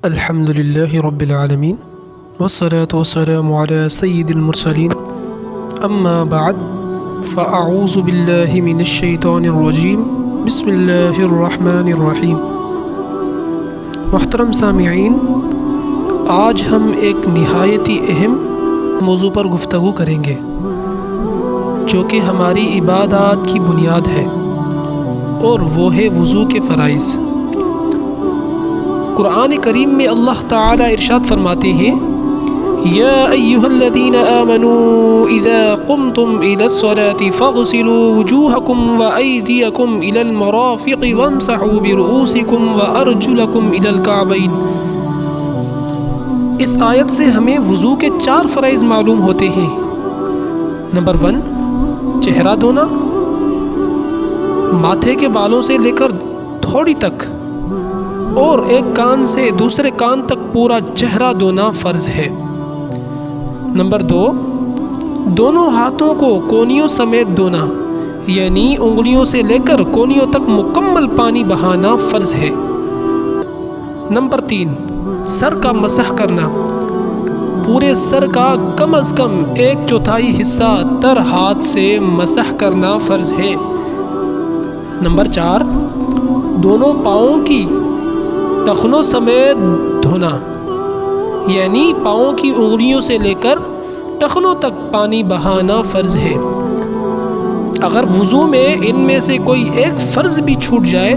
الحمد لله رب العالمين والصلاة والسلام على سيد المرسلين أما بعد فأعوذ بالله من الشيطان الرجيم بسم اللہ الرحمن الرحیم۔ محترم سامعین، آج ہم ایک نہایت ہی اہم موضوع پر گفتگو کریں گے جو کہ ہماری عبادات کی بنیاد ہے، اور وہ ہے وضو کے فرائض۔ قرآن کریم میں اللہ تعالی ارشاد فرماتے ہیں، یا ایھا الذین آمنوا اذا قمتم الى الصلاة فاغسلوا وجوہکم وایدیکم الى المرافق وامسحوا برؤوسکم وارجلکم الى الکعبین۔ اس آیت سے ہمیں وضو کے 4 فرائض معلوم ہوتے ہیں۔ نمبر 1، چہرہ دھونا، ماتھے کے بالوں سے لے کر تھوڑی تک اور ایک کان سے دوسرے کان تک پورا چہرہ دھونا فرض ہے۔ نمبر 2، دونوں ہاتھوں کو کونیوں سمیت دھونا، یعنی انگلیوں سے لے کر کونیوں تک مکمل پانی بہانا فرض ہے۔ نمبر 3، سر کا مسح کرنا، پورے سر کا کم از کم 1/4 حصہ تر ہاتھ سے مسح کرنا فرض ہے۔ نمبر 4، دونوں پاؤں کی ٹخنوں سمیت دھونا، یعنی پاؤں کی انگلیوں سے لے کر ٹخنوں تک پانی بہانا فرض ہے۔ اگر وضو میں ان میں سے کوئی ایک فرض بھی چھوٹ جائے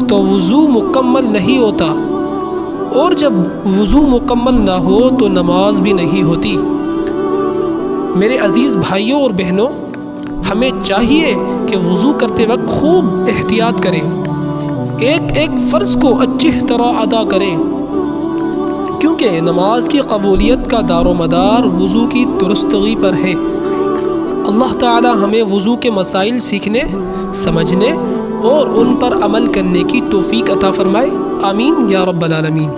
تو وضو مکمل نہیں ہوتا، اور جب وضو مکمل نہ ہو تو نماز بھی نہیں ہوتی۔ میرے عزیز بھائیوں اور بہنوں، ہمیں چاہیے کہ وضو کرتے وقت خوب احتیاط کریں، ایک ایک فرض کو اچھی طرح ادا کریں، کیونکہ نماز کی قبولیت کا دار و مدار وضو کی درستگی پر ہے۔ اللہ تعالی ہمیں وضو کے مسائل سیکھنے، سمجھنے اور ان پر عمل کرنے کی توفیق عطا فرمائے، آمین یا رب العالمین۔